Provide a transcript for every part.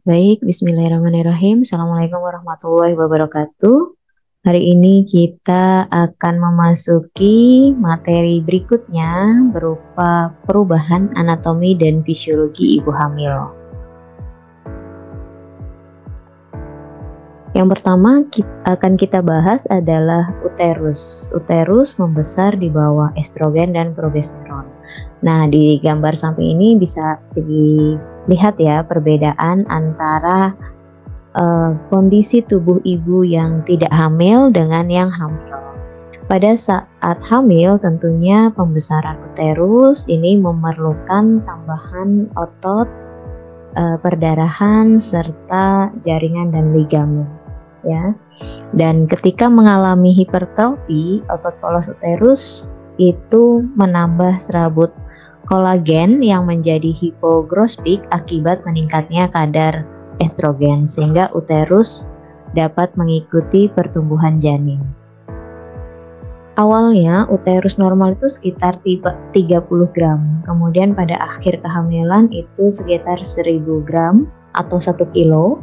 Baik, bismillahirrahmanirrahim. Assalamualaikum warahmatullahi wabarakatuh. Hari ini kita akan memasuki materi berikutnya berupa perubahan anatomi dan fisiologi ibu hamil. Yang pertama akan kita bahas adalah uterus. Uterus membesar di bawah estrogen dan progesteron. Nah, di gambar samping ini bisa dilihat ya perbedaan antara kondisi tubuh ibu yang tidak hamil dengan yang hamil. Pada saat hamil tentunya pembesaran uterus ini memerlukan tambahan otot, perdarahan serta jaringan dan ligamen ya. Dan ketika mengalami hipertrofi, otot polos uterus itu menambah serabut kolagen yang menjadi hipogrospik akibat meningkatnya kadar estrogen sehingga uterus dapat mengikuti pertumbuhan janin. Awalnya uterus normal itu sekitar 30 gram, kemudian pada akhir kehamilan itu sekitar 1000 gram atau 1 kilo,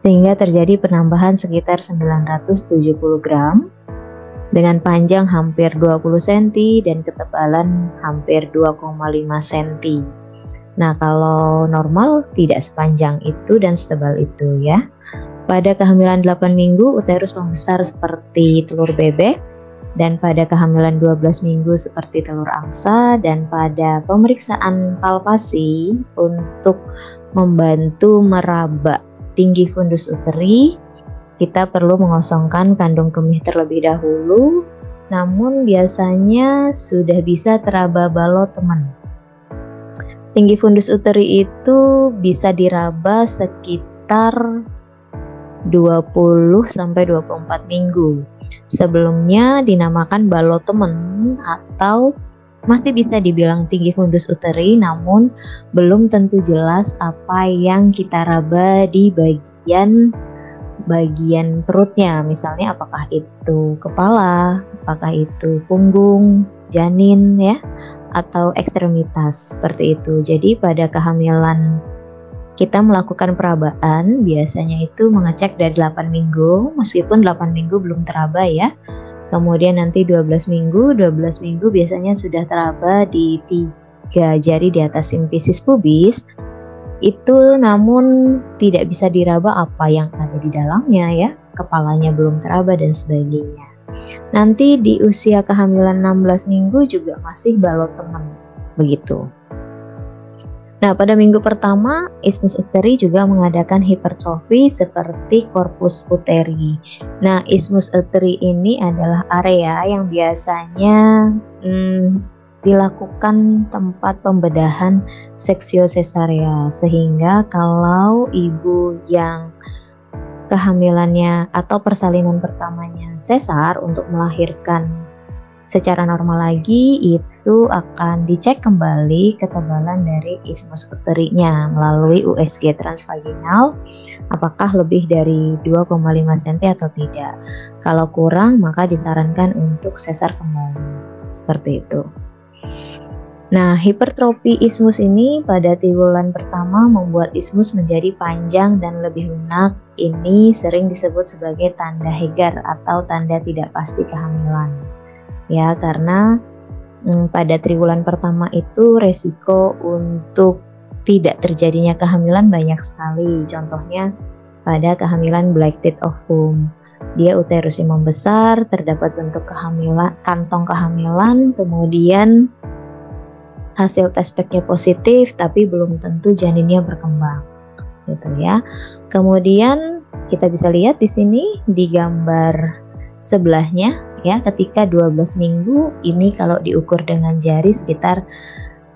sehingga terjadi penambahan sekitar 970 gram dengan panjang hampir 20 cm dan ketebalan hampir 2,5 cm. Nah, kalau normal tidak sepanjang itu dan setebal itu ya. Pada kehamilan 8 minggu uterus membesar seperti telur bebek, dan pada kehamilan 12 minggu seperti telur angsa, dan pada pemeriksaan palpasi untuk membantu meraba tinggi fundus uteri, kita perlu mengosongkan kandung kemih terlebih dahulu, namun biasanya sudah bisa teraba balot teman. Tinggi fundus uteri itu bisa diraba sekitar 20-24 minggu. Sebelumnya dinamakan balotemen atau masih bisa dibilang tinggi fundus uteri, namun belum tentu jelas apa yang kita raba di bagian perutnya. Misalnya apakah itu kepala, apakah itu punggung, janin ya, atau ekstremitas seperti itu. Jadi pada kehamilan kita melakukan perabaan biasanya itu mengecek dari 8 minggu, meskipun 8 minggu belum teraba ya. Kemudian nanti 12 minggu biasanya sudah teraba di 3 jari di atas simfisis pubis. Itu namun tidak bisa diraba apa yang ada di dalamnya ya, kepalanya belum teraba dan sebagainya. Nanti di usia kehamilan 16 minggu juga masih balot teman, begitu. Nah, pada minggu pertama, isthmus uteri juga mengadakan hipertrofi seperti corpus uteri. Nah, isthmus uteri ini adalah area yang biasanya dilakukan tempat pembedahan seksio sesarea, sehingga kalau ibu yang kehamilannya atau persalinan pertamanya sesar untuk melahirkan secara normal lagi, itu akan dicek kembali ketebalan dari isthmus uterinya melalui USG transvaginal, apakah lebih dari 2,5 cm atau tidak. Kalau kurang maka disarankan untuk sesar kembali, seperti itu. Nah, hipertrofi isthmus ini pada triwulan pertama membuat isthmus menjadi panjang dan lebih lunak. Ini sering disebut sebagai tanda Hegar atau tanda tidak pasti kehamilan. Ya, karena pada triwulan pertama itu resiko untuk tidak terjadinya kehamilan banyak sekali. Contohnya pada kehamilan black teeth ovum, dia uterusnya membesar, terdapat bentuk kehamilan, kantong kehamilan, kemudian hasil tes packnya positif tapi belum tentu janinnya berkembang, gitu ya. Kemudian kita bisa lihat di sini di gambar sebelahnya ya, ketika 12 minggu ini kalau diukur dengan jari sekitar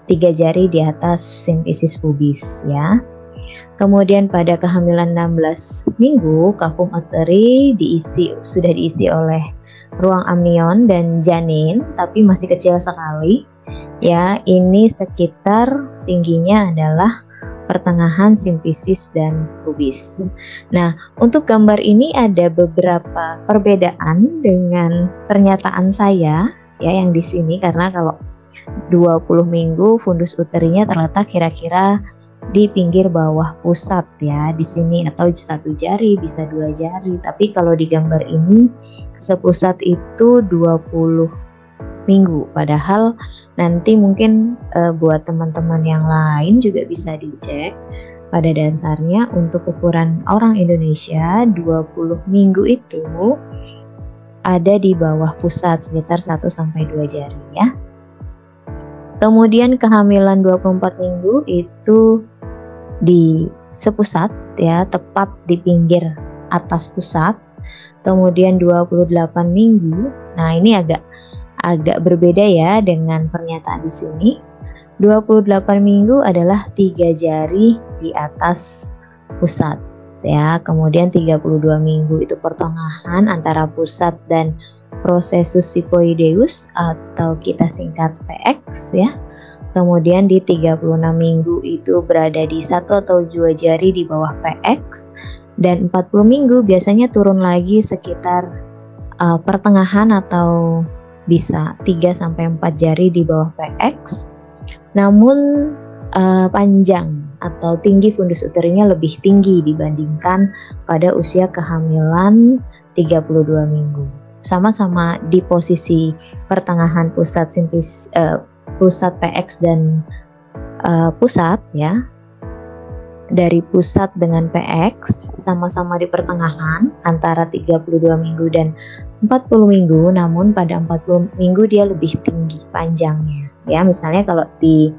3 jari di atas simfisis pubis ya. Kemudian pada kehamilan 16 minggu kafum uteri sudah diisi oleh ruang amnion dan janin tapi masih kecil sekali ya. Ini sekitar tingginya adalah pertengahan simfisis dan pubis. Nah, untuk gambar ini ada beberapa perbedaan dengan pernyataan saya ya yang di sini, karena kalau 20 minggu fundus uterinya terletak kira-kira di pinggir bawah pusat ya di sini, atau 1 jari bisa 2 jari, tapi kalau di gambar ini sepusat itu 20 minggu. Padahal nanti mungkin buat teman-teman yang lain juga bisa dicek. Pada dasarnya untuk ukuran orang Indonesia 20 minggu itu ada di bawah pusat sekitar 1-2 jari ya. Kemudian kehamilan 24 minggu itu di sepusat ya, tepat di pinggir atas pusat. Kemudian 28 minggu. Nah, ini agak berbeda ya dengan pernyataan di sini. 28 minggu adalah 3 jari di atas pusat ya. Kemudian 32 minggu itu pertengahan antara pusat dan processus sigmoideus atau kita singkat PX ya. Kemudian di 36 minggu itu berada di 1 atau 2 jari di bawah PX, dan 40 minggu biasanya turun lagi sekitar pertengahan atau bisa 3-4 jari di bawah PX. Namun panjang atau tinggi fundus uterusnya lebih tinggi dibandingkan pada usia kehamilan 32 minggu. Sama-sama di posisi pertengahan pusat pusat PX dan pusat ya. Dari pusat dengan PX sama-sama di pertengahan antara 32 minggu dan 40 minggu, namun pada 40 minggu dia lebih tinggi panjangnya ya. Misalnya kalau di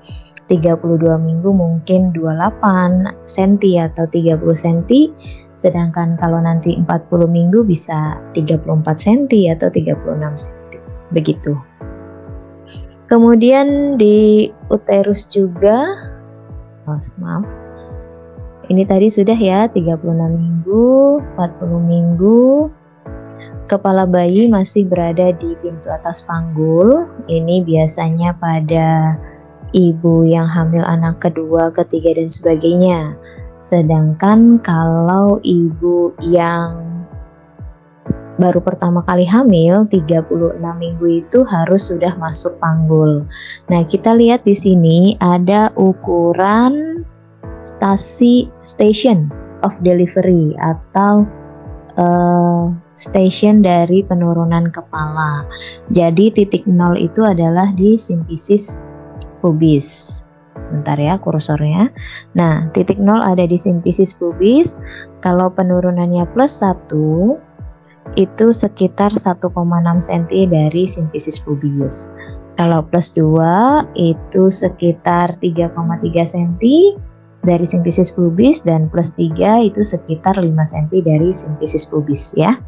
32 minggu mungkin 28 cm atau 30 cm, sedangkan kalau nanti 40 minggu bisa 34 cm atau 36 cm begitu. Kemudian di uterus juga, ini tadi sudah ya 36 minggu, 40 minggu. Kepala bayi masih berada di pintu atas panggul. Ini biasanya pada ibu yang hamil anak kedua, ketiga dan sebagainya. Sedangkan kalau ibu yang baru pertama kali hamil 36 minggu itu harus sudah masuk panggul. Nah, kita lihat di sini ada ukuran station of delivery atau station dari penurunan kepala. Jadi titik 0 itu adalah di simfisis pubis. Sebentar ya kursornya. Nah, titik 0 ada di simfisis pubis. Kalau penurunannya +1 itu sekitar 1,6 cm dari simfisis pubis. Kalau +2 itu sekitar 3,3 cm dari simfisis pubis, dan +3 itu sekitar 5 cm dari simfisis pubis ya.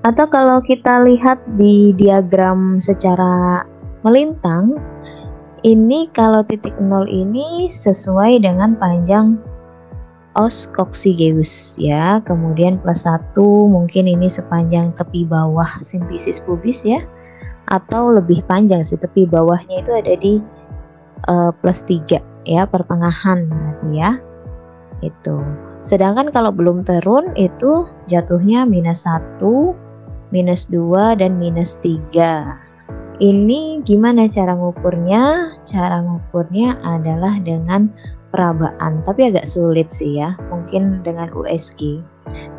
Atau kalau kita lihat di diagram secara melintang, ini kalau titik 0 ini sesuai dengan panjang os coccygeus ya. Kemudian +1 mungkin ini sepanjang tepi bawah simfisis pubis ya, atau lebih panjang sih, tepi bawahnya itu ada di +3 ya, pertengahan berarti ya itu. Sedangkan kalau belum turun itu jatuhnya -1, -2 dan -3. Ini gimana cara ngukurnya? Cara ngukurnya adalah dengan perabaan, tapi agak sulit sih ya, mungkin dengan USG.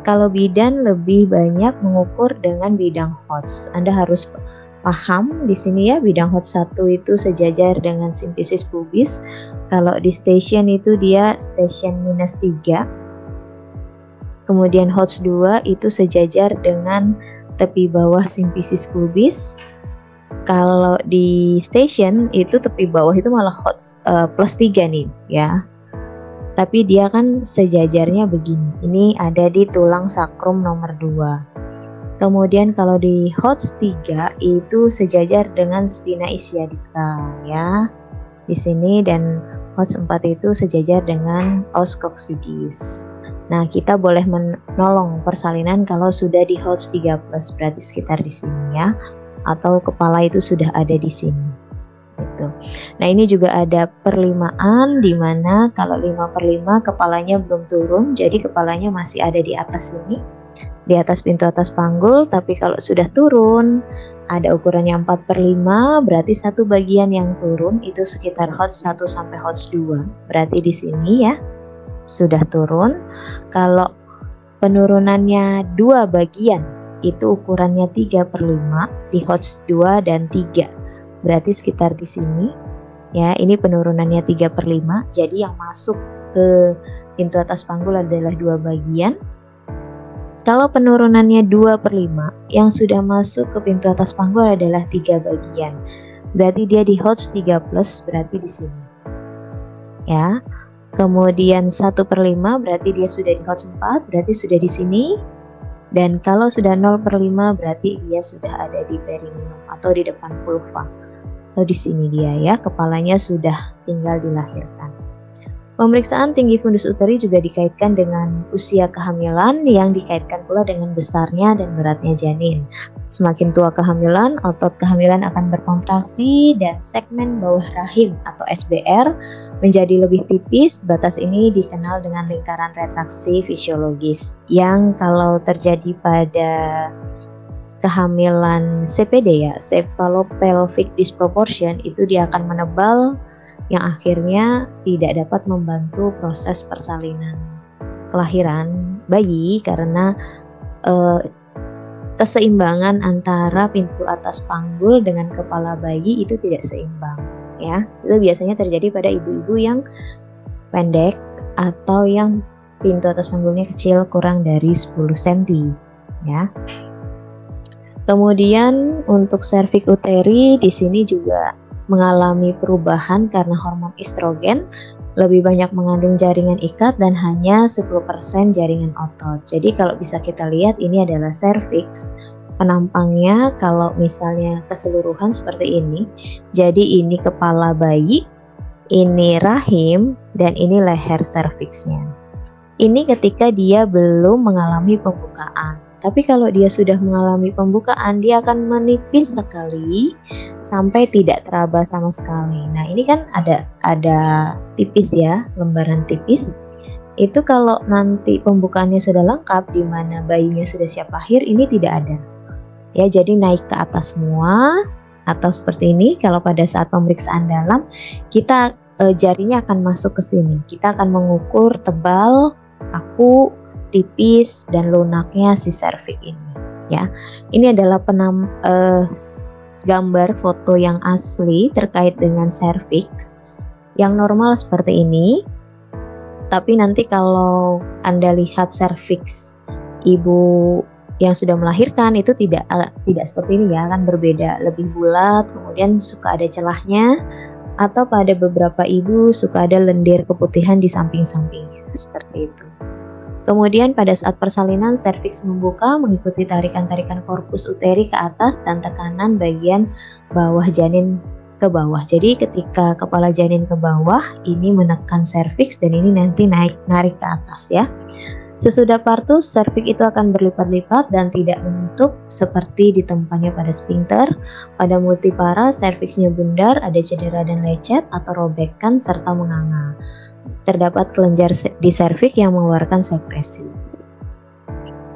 Kalau bidan lebih banyak mengukur dengan bidang Hodge. Anda harus paham di sini ya, bidang Hodge 1 itu sejajar dengan simfisis pubis. Kalau di station itu dia station -3. Kemudian Hodge 2 itu sejajar dengan tepi bawah simfisis pubis. Kalau di station itu tepi bawah itu malah Hodge +3 nih ya. Tapi dia kan sejajarnya begini. Ini ada di tulang sakrum nomor 2. Kemudian kalau di Hodge 3 itu sejajar dengan spina ischiadica ya. Di sini, dan Hodge 4 itu sejajar dengan os coccygeus. Nah, kita boleh menolong persalinan kalau sudah di Hodge 3+, berarti sekitar di sini ya. Atau kepala itu sudah ada di sini gitu. Nah, ini juga ada perlimaan, di mana kalau 5/5 kepalanya belum turun, jadi kepalanya masih ada di atas sini. di atas pintu atas panggul, tapi kalau sudah turun ada ukurannya 4/5, berarti satu bagian yang turun itu sekitar HOTS 1 sampai HOTS 2. Berarti di sini ya sudah turun. Kalau penurunannya 2 bagian itu ukurannya 3/5 di HOTS 2 dan 3. Berarti sekitar di sini ya, ini penurunannya 3/5. Jadi yang masuk ke pintu atas panggul adalah 2 bagian. Kalau penurunannya 2/5, yang sudah masuk ke pintu atas panggul adalah 3 bagian. Berarti dia di HOTS 3+, berarti di sini. Ya. Kemudian 1/5 berarti dia sudah di HOTS 4, berarti sudah di sini. Dan kalau sudah 0/5 berarti dia sudah ada di perineum atau di depan vulva. Atau di sini dia ya, kepalanya sudah tinggal dilahirkan. Pemeriksaan tinggi fundus uteri juga dikaitkan dengan usia kehamilan yang dikaitkan pula dengan besarnya dan beratnya janin. Semakin tua kehamilan, otot kehamilan akan berkontraksi dan segmen bawah rahim atau SBR menjadi lebih tipis. Batas ini dikenal dengan lingkaran retraksi fisiologis yang kalau terjadi pada kehamilan CPD ya, cephalopelvic disproportion, itu dia akan menebal yang akhirnya tidak dapat membantu proses persalinan kelahiran bayi karena keseimbangan antara pintu atas panggul dengan kepala bayi itu tidak seimbang ya. Itu biasanya terjadi pada ibu-ibu yang pendek atau yang pintu atas panggulnya kecil kurang dari 10 cm ya. Kemudian untuk serviks uteri di sini juga mengalami perubahan karena hormon estrogen lebih banyak mengandung jaringan ikat dan hanya 10% jaringan otot. Jadi kalau bisa kita lihat ini adalah serviks. Penampangnya kalau misalnya keseluruhan seperti ini. Jadi ini kepala bayi, ini rahim, dan ini leher serviksnya. Ini ketika dia belum mengalami pembukaan. Tapi kalau dia sudah mengalami pembukaan, dia akan menipis sekali sampai tidak teraba sama sekali. Nah, ini kan ada tipis ya, lembaran tipis. Itu kalau nanti pembukaannya sudah lengkap, di mana bayinya sudah siap lahir, ini tidak ada. Ya, jadi naik ke atas semua atau seperti ini. Kalau pada saat pemeriksaan dalam, kita jarinya akan masuk ke sini. Kita akan mengukur tebal, kaku, tipis dan lunaknya si serviks ini ya. Ini adalah gambar foto yang asli terkait dengan serviks yang normal seperti ini. Tapi nanti kalau Anda lihat serviks ibu yang sudah melahirkan itu tidak seperti ini ya, akan berbeda, lebih bulat, kemudian suka ada celahnya, atau pada beberapa ibu suka ada lendir keputihan di samping-sampingnya seperti itu. Kemudian pada saat persalinan serviks membuka mengikuti tarikan-tarikan korpus uteri ke atas dan tekanan bagian bawah janin ke bawah. Jadi ketika kepala janin ke bawah ini menekan serviks dan ini nanti narik ke atas ya. Sesudah partus serviks itu akan berlipat-lipat dan tidak menutup seperti ditempatnya pada sphincter. Pada multipara serviksnya bundar, ada cedera dan lecet atau robekan serta menganga. Terdapat kelenjar di serviks yang mengeluarkan sekresi.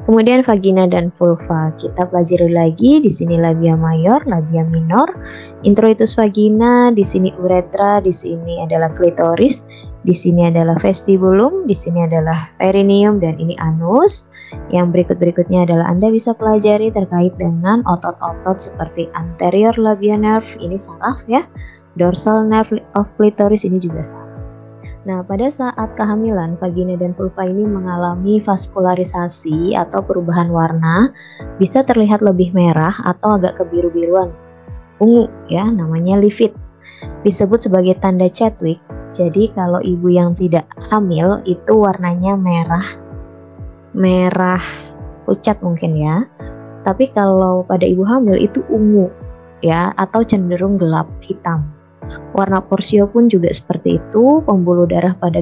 Kemudian vagina dan vulva kita pelajari lagi. Di sini labia mayor, labia minor, introitus vagina, di sini uretra, di sini adalah klitoris, di sini adalah vestibulum, di sini adalah perineum, dan ini anus. Yang berikutnya adalah Anda bisa pelajari terkait dengan otot-otot seperti anterior labia nerve, ini saraf ya, dorsal nerve of clitoris, ini juga saraf. Nah, pada saat kehamilan, vagina dan vulva ini mengalami vaskularisasi atau perubahan warna, bisa terlihat lebih merah atau agak kebiru-biruan, ungu ya, namanya livid. Disebut sebagai tanda Chadwick. Jadi kalau ibu yang tidak hamil itu warnanya merah pucat mungkin ya. Tapi kalau pada ibu hamil itu ungu ya, atau cenderung gelap hitam. Warna porsio pun juga seperti itu. Pembuluh darah pada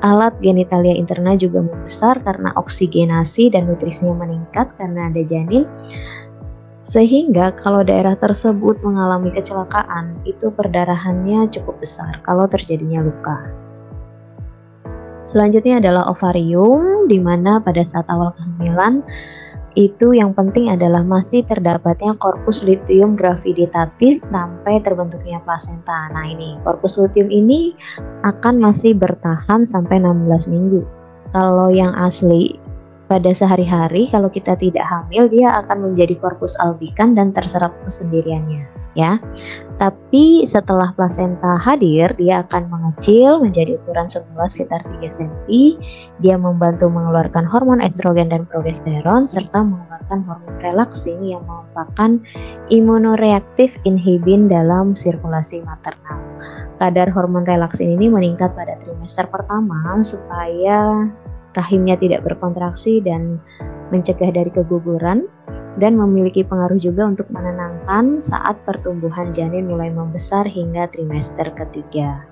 alat genitalia interna juga membesar karena oksigenasi dan nutrisinya meningkat karena ada janin. Sehingga kalau daerah tersebut mengalami kecelakaan, itu perdarahannya cukup besar kalau terjadinya luka. Selanjutnya adalah ovarium, di mana pada saat awal kehamilan itu yang penting adalah masih terdapatnya korpus luteum graviditatis sampai terbentuknya plasenta. Nah ini, korpus luteum ini akan masih bertahan sampai 16 minggu. Kalau yang asli pada sehari-hari, kalau kita tidak hamil, dia akan menjadi korpus albikan dan terserap kesendiriannya, ya. Tapi setelah plasenta hadir, dia akan mengecil menjadi ukuran semula sekitar 3 cm. Dia membantu mengeluarkan hormon estrogen dan progesteron serta mengeluarkan hormon relaksin yang merupakan imunoreaktif inhibin dalam sirkulasi maternal. Kadar hormon relaksin ini meningkat pada trimester pertama supaya rahimnya tidak berkontraksi dan mencegah dari keguguran, dan memiliki pengaruh juga untuk menenangkan saat pertumbuhan janin mulai membesar hingga trimester ketiga.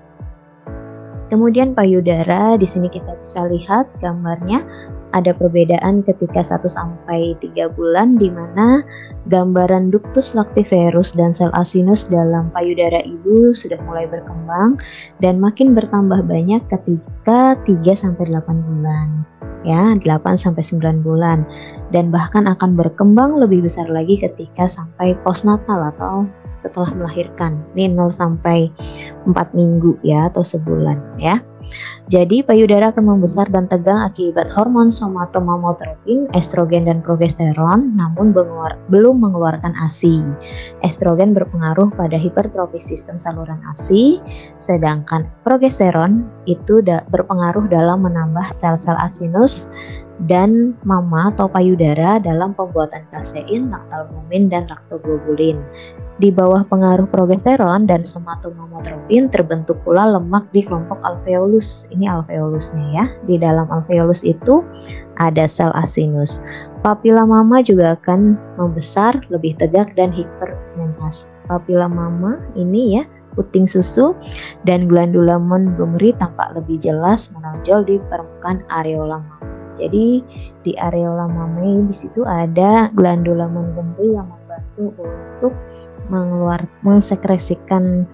Kemudian payudara, di sini kita bisa lihat gambarnya ada perbedaan ketika 1 sampai 3 bulan, di mana gambaran ductus lactiferus dan sel asinus dalam payudara ibu sudah mulai berkembang dan makin bertambah banyak ketika 3 sampai 8 bulan. Ya, 8 sampai 9 bulan, dan bahkan akan berkembang lebih besar lagi ketika sampai postnatal atau setelah melahirkan. Ini 0 sampai 4 minggu ya, atau sebulan ya. Jadi payudara akan membesar dan tegang akibat hormon somatomamotropin, estrogen dan progesteron, namun belum mengeluarkan ASI. Estrogen berpengaruh pada hipertrofi sistem saluran ASI, sedangkan progesteron itu berpengaruh dalam menambah sel-sel asinus dan mama atau payudara dalam pembuatan kasein, laktalbumin, dan laktoglobulin. Di bawah pengaruh progesteron dan somatomamotropin terbentuk pula lemak di kelompok alveolus. Ini alveolusnya ya. Di dalam alveolus itu ada sel asinus. Papila mama juga akan membesar, lebih tegak dan hiperpigmentasi. Papila mama ini ya, puting susu dan glandula Montgomery tampak lebih jelas menonjol di permukaan areola mama. Jadi di areola mama di situ ada glandula Montgomery yang membantu untuk mengsekresikan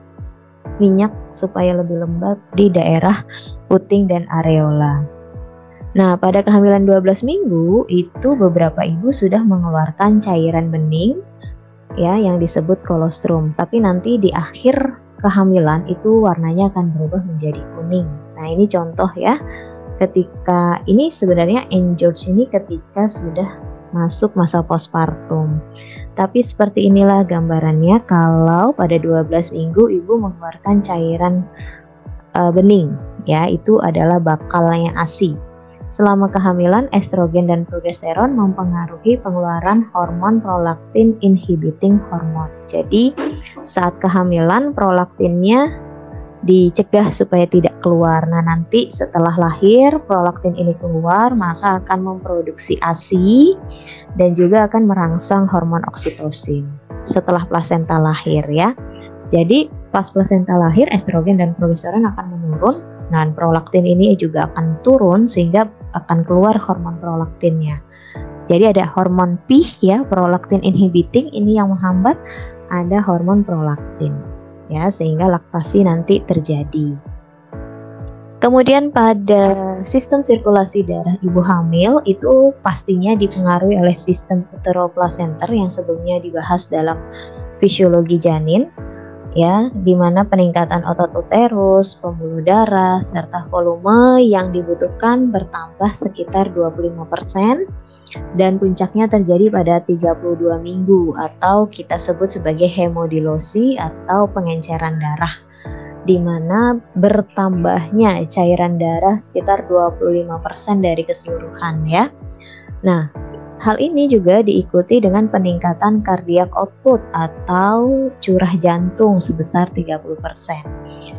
minyak supaya lebih lembab di daerah puting dan areola. Nah, pada kehamilan 12 minggu itu beberapa ibu sudah mengeluarkan cairan bening ya yang disebut kolostrum, tapi nanti di akhir kehamilan itu warnanya akan berubah menjadi kuning. Nah, ini contoh ya. Ketika ini sebenarnya George ini ketika sudah masuk masa postpartum. Tapi seperti inilah gambarannya kalau pada 12 minggu ibu mengeluarkan cairan bening, ya itu adalah bakalnya ASI. Selama kehamilan, estrogen dan progesteron mempengaruhi pengeluaran hormon prolaktin inhibiting hormone. Jadi saat kehamilan prolaktinnya dicegah supaya tidak keluar. Nah, nanti setelah lahir prolaktin ini keluar, maka akan memproduksi ASI dan juga akan merangsang hormon oksitosin setelah plasenta lahir ya. Jadi pas plasenta lahir estrogen dan progesteron akan menurun, dan prolaktin ini juga akan turun sehingga akan keluar hormon prolaktinnya. Jadi ada hormon P ya, prolaktin inhibiting, ini yang menghambat, ada hormon prolaktin ya, sehingga laktasi nanti terjadi. Kemudian pada sistem sirkulasi darah ibu hamil itu pastinya dipengaruhi oleh sistem uteroplasenter yang sebelumnya dibahas dalam fisiologi janin ya, di mana peningkatan otot uterus, pembuluh darah serta volume yang dibutuhkan bertambah sekitar 25%. Dan puncaknya terjadi pada 32 minggu atau kita sebut sebagai hemodilosi atau pengenceran darah, di mana bertambahnya cairan darah sekitar 25% dari keseluruhan ya. Nah, hal ini juga diikuti dengan peningkatan cardiac output atau curah jantung sebesar 30%.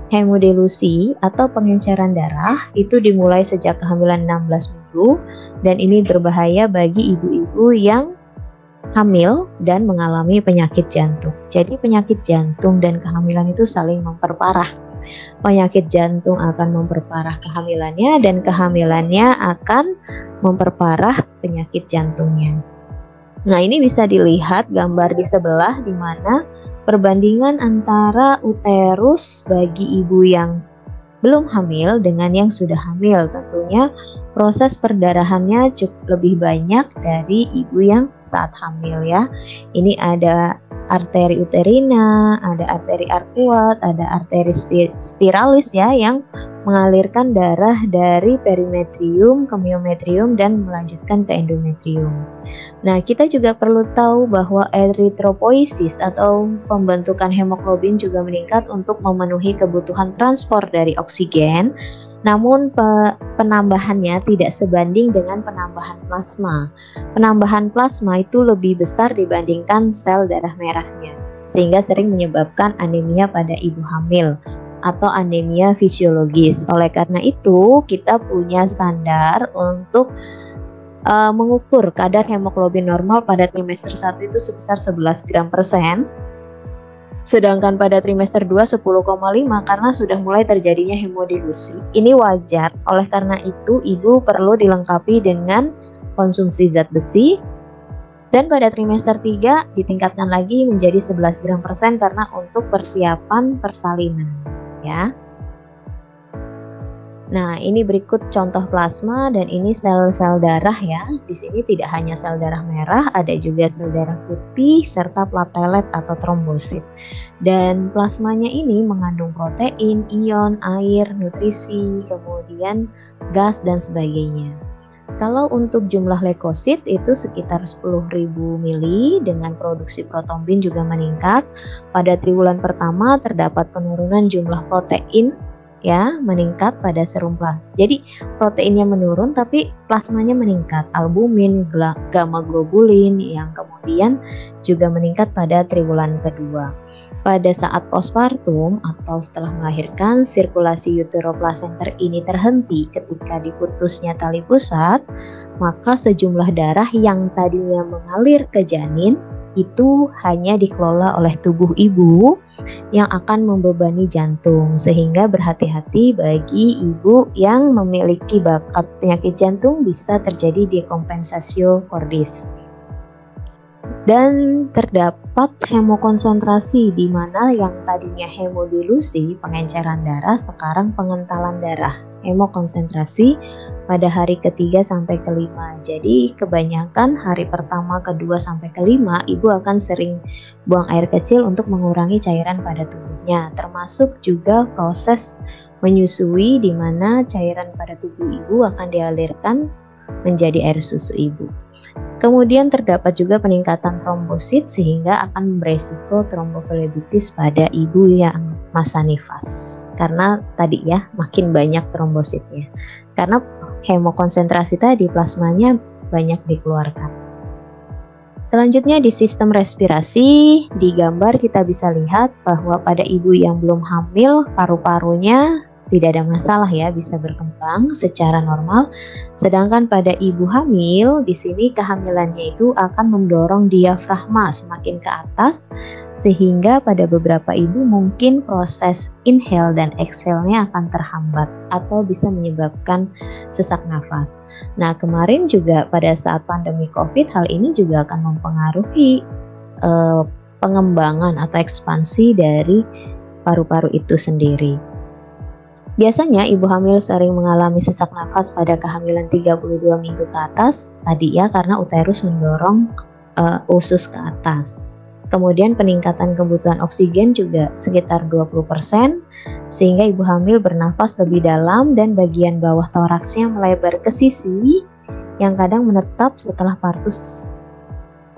Hemodilusi atau pengenceran darah itu dimulai sejak kehamilan 16 minggu dan ini berbahaya bagi ibu-ibu yang hamil dan mengalami penyakit jantung. Jadi penyakit jantung dan kehamilan itu saling memperparah. Penyakit jantung akan memperparah kehamilannya dan kehamilannya akan memperparah penyakit jantungnya. Nah, ini bisa dilihat gambar di sebelah di mana perbandingan antara uterus bagi ibu yang belum hamil dengan yang sudah hamil. Tentunya proses perdarahannya cukup lebih banyak dari ibu yang saat hamil ya. Ini ada arteri uterina, ada arteri arkuat, ada arteri spiralis ya yang mengalirkan darah dari perimetrium ke myometrium dan melanjutkan ke endometrium. Nah, kita juga perlu tahu bahwa eritropoiesis atau pembentukan hemoglobin juga meningkat untuk memenuhi kebutuhan transport dari oksigen. Namun penambahannya tidak sebanding dengan penambahan plasma. Penambahan plasma itu lebih besar dibandingkan sel darah merahnya, sehingga sering menyebabkan anemia pada ibu hamil atau anemia fisiologis. Oleh karena itu, kita punya standar untuk mengukur kadar hemoglobin normal pada trimester 1 itu sebesar 11 gram per sen. Sedangkan pada trimester 2 10,5 karena sudah mulai terjadinya hemodilusi. Ini wajar, oleh karena itu ibu perlu dilengkapi dengan konsumsi zat besi. Dan pada trimester 3 ditingkatkan lagi menjadi 11 gram per sen karena untuk persiapan persalinan ya. Nah, ini berikut contoh plasma dan ini sel-sel darah ya. Di sini tidak hanya sel darah merah, ada juga sel darah putih serta platelet atau trombosit. Dan plasmanya ini mengandung protein, ion, air, nutrisi, kemudian gas dan sebagainya. Kalau untuk jumlah leukosit itu sekitar 10.000 mili dengan produksi protombin juga meningkat. Pada triwulan pertama terdapat penurunan jumlah protein ya, meningkat pada serum plasma. Jadi proteinnya menurun tapi plasmanya meningkat. Albumin, gamma globulin yang kemudian juga meningkat pada triwulan kedua. Pada saat postpartum atau setelah melahirkan, sirkulasi uteroplasenter ini terhenti ketika diputusnya tali pusat, maka sejumlah darah yang tadinya mengalir ke janin itu hanya dikelola oleh tubuh ibu yang akan membebani jantung, sehingga berhati-hati bagi ibu yang memiliki bakat penyakit jantung bisa terjadi dekompensatio cordis. Dan terdapat hemokonsentrasi di mana yang tadinya hemodilusi, pengenceran darah, sekarang pengentalan darah. Hemokonsentrasi pada hari ketiga sampai kelima. Jadi kebanyakan hari pertama, kedua sampai kelima ibu akan sering buang air kecil untuk mengurangi cairan pada tubuhnya. Termasuk juga proses menyusui di mana cairan pada tubuh ibu akan dialirkan menjadi air susu ibu. Kemudian terdapat juga peningkatan trombosit sehingga akan beresiko tromboflebitis pada ibu yang masa nifas. Karena tadi ya makin banyak trombositnya. Karena hemokonsentrasi tadi plasmanya banyak dikeluarkan. Selanjutnya di sistem respirasi, di gambar kita bisa lihat bahwa pada ibu yang belum hamil paru-parunya tidak ada masalah ya, bisa berkembang secara normal. Sedangkan pada ibu hamil, di sini kehamilannya itu akan mendorong diafragma semakin ke atas, sehingga pada beberapa ibu mungkin proses inhale dan exhale-nya akan terhambat atau bisa menyebabkan sesak nafas. Nah, kemarin juga pada saat pandemi COVID, hal ini juga akan mempengaruhi pengembangan atau ekspansi dari paru-paru itu sendiri. Biasanya ibu hamil sering mengalami sesak nafas pada kehamilan 32 minggu ke atas tadi ya, karena uterus mendorong usus ke atas. Kemudian peningkatan kebutuhan oksigen juga sekitar 20%, sehingga ibu hamil bernafas lebih dalam dan bagian bawah toraksnya melebar ke sisi yang kadang menetap setelah partus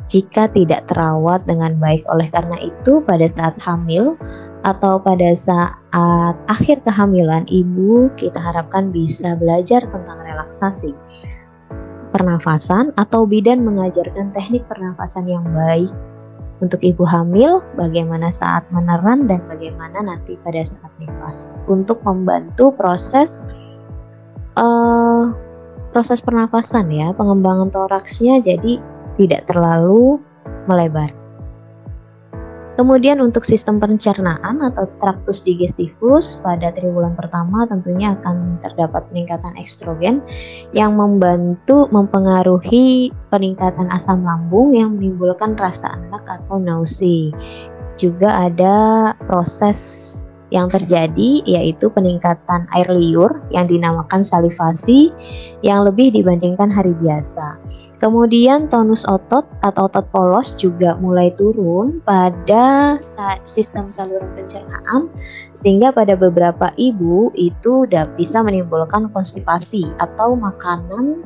jika tidak terawat dengan baik. Oleh karena itu pada saat hamil atau pada saat akhir kehamilan, ibu kita harapkan bisa belajar tentang relaksasi pernafasan atau bidan mengajarkan teknik pernafasan yang baik untuk ibu hamil, bagaimana saat meneran dan bagaimana nanti pada saat nifas untuk membantu proses pernafasan ya, pengembangan toraksnya jadi tidak terlalu melebar. Kemudian untuk sistem pencernaan atau traktus digestivus pada triwulan pertama tentunya akan terdapat peningkatan estrogen yang mempengaruhi peningkatan asam lambung yang menimbulkan rasa enak atau nausea. Juga ada proses Yang terjadi yaitu peningkatan air liur yang dinamakan salivasi yang lebih dibandingkan hari biasa. Kemudian tonus otot atau otot polos juga mulai turun pada sistem saluran pencernaan, sehingga pada beberapa ibu itu bisa menimbulkan konstipasi atau makanan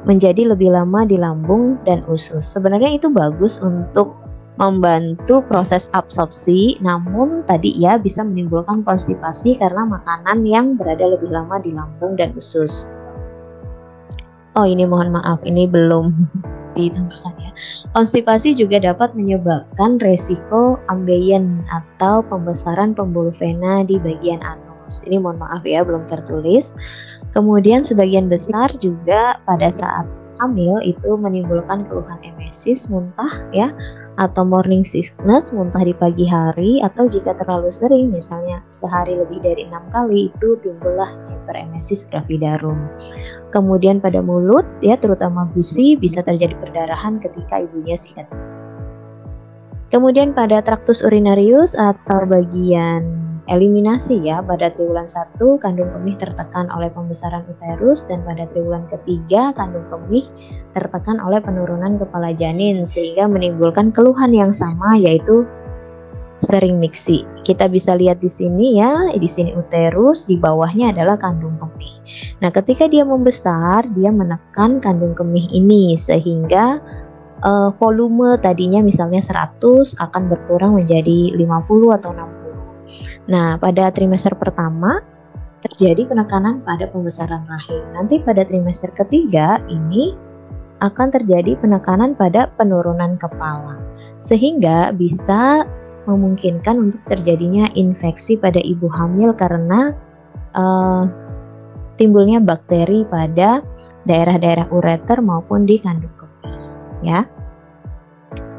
menjadi lebih lama di lambung dan usus. Sebenarnya itu bagus untuk membantu proses absorpsi, namun tadi ya bisa menimbulkan konstipasi karena makanan yang berada lebih lama di lambung dan usus. Oh, ini mohon maaf, ini belum ditambahkan ya. Konstipasi juga dapat menyebabkan resiko ambeien atau pembesaran pembuluh vena di bagian anus. Ini mohon maaf ya, belum tertulis. Kemudian sebagian besar juga pada saat hamil itu menimbulkan keluhan emesis, muntah ya, atau morning sickness, muntah di pagi hari, atau jika terlalu sering, misalnya sehari lebih dari 6 kali, itu timbullah hyperemesis gravidarum. Kemudian pada mulut ya, terutama gusi, bisa terjadi perdarahan ketika ibunya sikat. Kemudian pada traktus urinarius atau bagian eliminasi ya, pada triwulan 1 kandung kemih tertekan oleh pembesaran uterus, dan pada triwulan ketiga kandung kemih tertekan oleh penurunan kepala janin, sehingga menimbulkan keluhan yang sama, yaitu sering miksi. Kita bisa lihat di sini ya, di sini uterus, di bawahnya adalah kandung kemih. Nah, ketika dia membesar, dia menekan kandung kemih ini, sehingga volume tadinya misalnya 100 akan berkurang menjadi 50 atau 60. Nah, pada trimester pertama terjadi penekanan pada pembesaran rahim. Nanti pada trimester ketiga ini akan terjadi penekanan pada penurunan kepala, sehingga bisa memungkinkan untuk terjadinya infeksi pada ibu hamil karena timbulnya bakteri pada daerah-daerah ureter maupun di kandung kemih ya.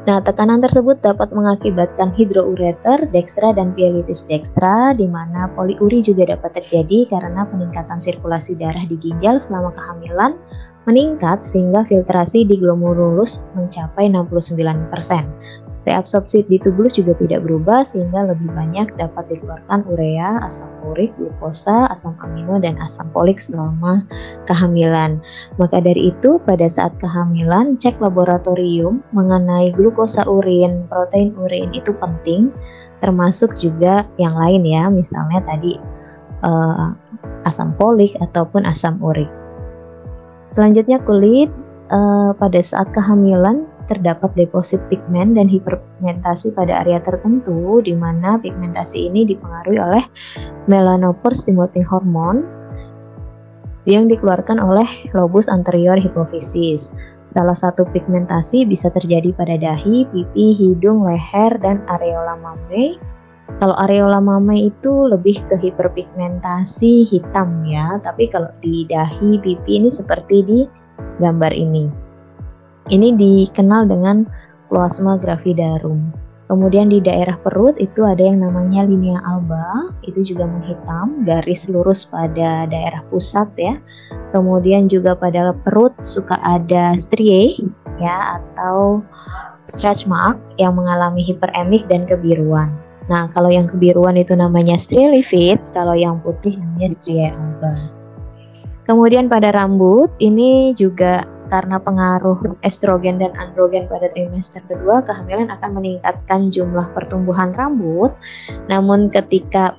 Nah, tekanan tersebut dapat mengakibatkan hidroureter, dextra, dan pielitis dextra, di mana poliuri juga dapat terjadi karena peningkatan sirkulasi darah di ginjal selama kehamilan meningkat sehingga filtrasi di glomerulus mencapai 69%. Reabsorpsi di tubulus juga tidak berubah sehingga lebih banyak dapat dikeluarkan urea, asam urik, glukosa, asam amino, dan asam folik selama kehamilan. Maka dari itu pada saat kehamilan cek laboratorium mengenai glukosa urin, protein urin itu penting, termasuk juga yang lain ya, misalnya tadi asam folik ataupun asam urik. Selanjutnya kulit, pada saat kehamilan terdapat deposit pigmen dan hiperpigmentasi pada area tertentu, di mana pigmentasi ini dipengaruhi oleh melanophore stimulating hormone yang dikeluarkan oleh lobus anterior hipofisis. Salah satu pigmentasi bisa terjadi pada dahi, pipi, hidung, leher, dan areola mamae. Kalau areola mamae itu lebih ke hiperpigmentasi hitam ya, tapi kalau di dahi, pipi ini seperti di gambar ini. Ini dikenal dengan plasma gravidarum. Kemudian di daerah perut itu ada yang namanya linea alba, itu juga menghitam, garis lurus pada daerah pusat ya. Kemudian juga pada perut suka ada striae ya, atau stretch mark yang mengalami hiperemik dan kebiruan. Nah, kalau yang kebiruan itu namanya striae livid, kalau yang putih namanya striae alba. Kemudian pada rambut ini juga karena pengaruh estrogen dan androgen pada trimester kedua, kehamilan akan meningkatkan jumlah pertumbuhan rambut. Namun ketika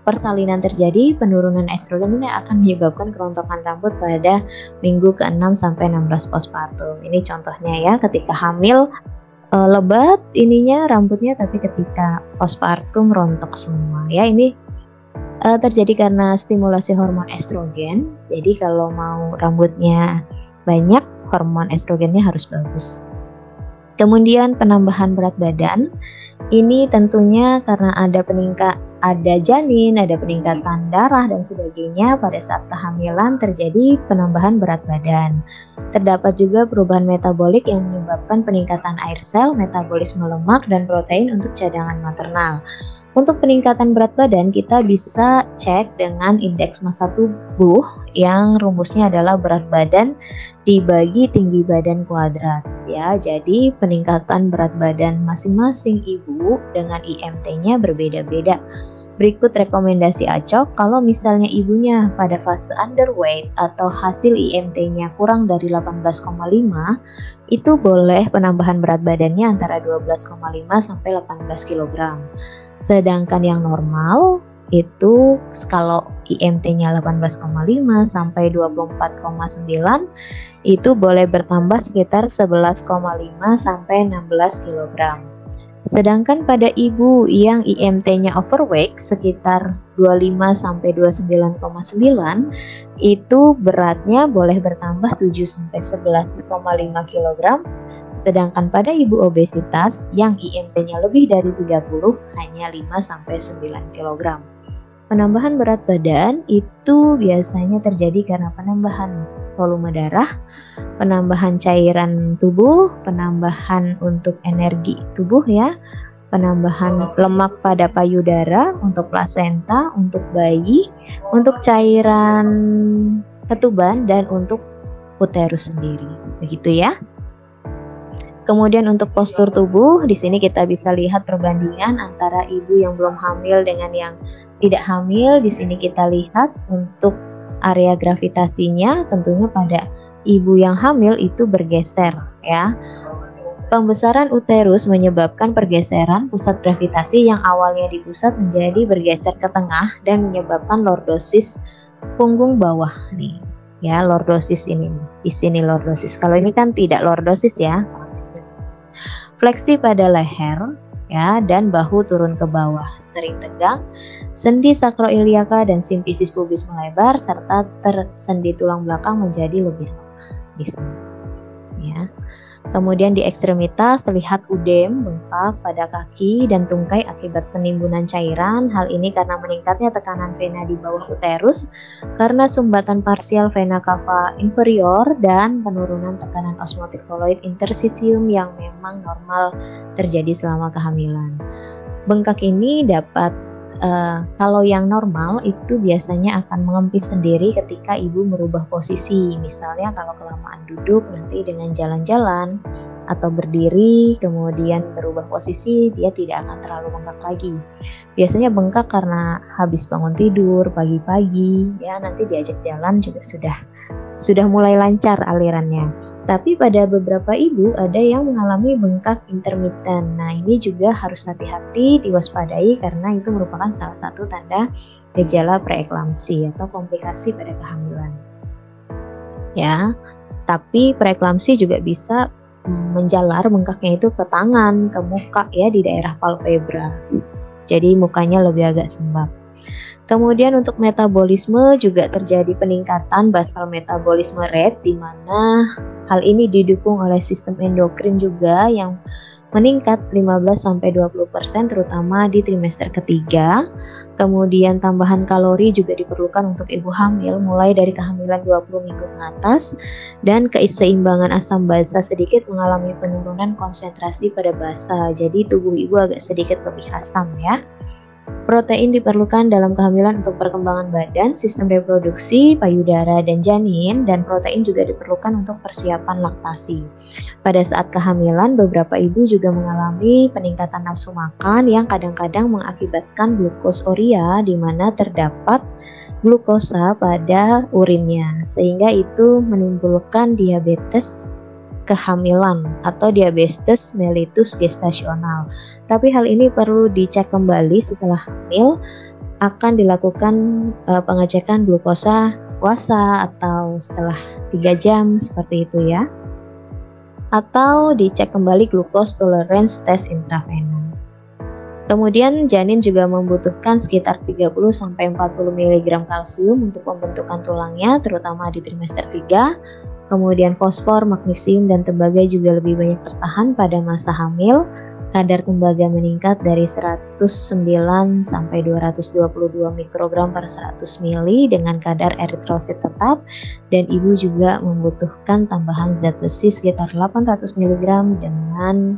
persalinan terjadi, penurunan estrogen ini akan menyebabkan kerontokan rambut pada minggu ke-6 sampai 16 postpartum. Ini contohnya ya, ketika hamil lebat ininya rambutnya, tapi ketika postpartum rontok semua ya. Ini terjadi karena stimulasi hormon estrogen. Jadi kalau mau rambutnya banyak, hormon estrogennya harus bagus. Kemudian penambahan berat badan, ini tentunya karena ada janin, ada peningkatan darah dan sebagainya. Pada saat kehamilan terjadi penambahan berat badan. Terdapat juga perubahan metabolik yang menyebabkan peningkatan air sel, metabolisme lemak, dan protein untuk cadangan maternal. Untuk peningkatan berat badan kita bisa cek dengan indeks massa tubuh yang rumusnya adalah berat badan dibagi tinggi badan kuadrat ya. Jadi peningkatan berat badan masing-masing ibu dengan IMT-nya berbeda-beda. Berikut rekomendasi ACOK kalau misalnya ibunya pada fase underweight atau hasil IMT-nya kurang dari 18,5, itu boleh penambahan berat badannya antara 12,5 sampai 18 kg. Sedangkan yang normal itu kalau IMT-nya 18,5 sampai 24,9 itu boleh bertambah sekitar 11,5 sampai 16 kg. Sedangkan pada ibu yang IMT-nya overweight sekitar 25 sampai 29,9 itu beratnya boleh bertambah 7 sampai 11,5 kg. Sedangkan pada ibu obesitas yang IMT-nya lebih dari 30 hanya 5 sampai 9 kg. Penambahan berat badan itu biasanya terjadi karena penambahan volume darah, penambahan cairan tubuh, penambahan untuk energi tubuh ya, penambahan lemak pada payudara, untuk plasenta, untuk bayi, untuk cairan ketuban, dan untuk uterus sendiri. Begitu ya. Kemudian untuk postur tubuh, di sini kita bisa lihat perbandingan antara ibu yang belum hamil dengan yang tidak hamil. Di sini kita lihat untuk area gravitasinya, tentunya pada ibu yang hamil itu bergeser ya. Pembesaran uterus menyebabkan pergeseran pusat gravitasi yang awalnya di pusat menjadi bergeser ke tengah dan menyebabkan lordosis punggung bawah nih. Ya, lordosis ini. Di sini lordosis. Kalau ini kan tidak lordosis ya. Fleksi pada leher ya dan bahu turun ke bawah, sering tegang, sendi sakroiliaka dan simfisis pubis melebar serta tersendi tulang belakang menjadi lebih lemah di sini. Ya. Kemudian di ekstremitas terlihat udem, bengkak pada kaki dan tungkai akibat penimbunan cairan. Hal ini karena meningkatnya tekanan vena di bawah uterus karena sumbatan parsial vena cava inferior dan penurunan tekanan osmotic koloid interstitium yang memang normal terjadi selama kehamilan. Bengkak ini dapat kalau yang normal itu biasanya akan mengempis sendiri ketika ibu merubah posisi. Misalnya kalau kelamaan duduk nanti dengan jalan-jalan atau berdiri kemudian berubah posisi dia tidak akan terlalu bengkak lagi. Biasanya bengkak karena habis bangun tidur pagi-pagi ya, nanti diajak jalan juga sudah mulai lancar alirannya. Tapi pada beberapa ibu ada yang mengalami bengkak intermiten. Nah, ini juga harus hati-hati diwaspadai karena itu merupakan salah satu tanda gejala preeklamsi atau komplikasi pada kehamilan. Ya, tapi preeklamsi juga bisa menjalar bengkaknya itu ke tangan, ke muka ya di daerah palpebra. Jadi mukanya lebih agak sembab. Kemudian untuk metabolisme juga terjadi peningkatan basal metabolisme rate, di mana hal ini didukung oleh sistem endokrin juga yang meningkat 15-20% terutama di trimester ketiga. Kemudian tambahan kalori juga diperlukan untuk ibu hamil mulai dari kehamilan 20 minggu ke atas, dan keseimbangan asam basa sedikit mengalami penurunan konsentrasi pada basa. Jadi tubuh ibu agak sedikit lebih asam ya. Protein diperlukan dalam kehamilan untuk perkembangan badan, sistem reproduksi, payudara, dan janin, dan protein juga diperlukan untuk persiapan laktasi. Pada saat kehamilan, beberapa ibu juga mengalami peningkatan nafsu makan yang kadang-kadang mengakibatkan glukosuria, di mana terdapat glukosa pada urinnya, sehingga itu menimbulkan diabetes kehamilan atau diabetes mellitus gestasional. Tapi hal ini perlu dicek kembali setelah hamil, akan dilakukan pengecekan glukosa puasa atau setelah 3 jam seperti itu ya. Atau dicek kembali glucose tolerance test intravena. Kemudian janin juga membutuhkan sekitar 30-40 mg kalsium untuk pembentukan tulangnya terutama di trimester 3. Kemudian fosfor, magnesium, dan tembaga juga lebih banyak tertahan pada masa hamil. Kadar tembaga meningkat dari 109 sampai 222 mikrogram per 100 ml dengan kadar eritrosit tetap, dan ibu juga membutuhkan tambahan zat besi sekitar 800 mg dengan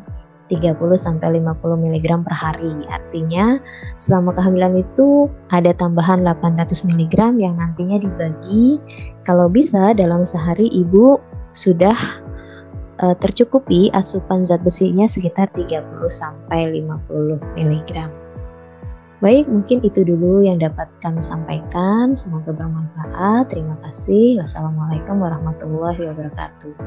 30-50 mg per hari. Artinya selama kehamilan itu ada tambahan 800 mg yang nantinya dibagi. Kalau bisa dalam sehari ibu sudah tercukupi asupan zat besinya sekitar 30-50 mg. Baik, mungkin itu dulu yang dapat kami sampaikan. Semoga bermanfaat. Terima kasih. Wassalamualaikum warahmatullahi wabarakatuh.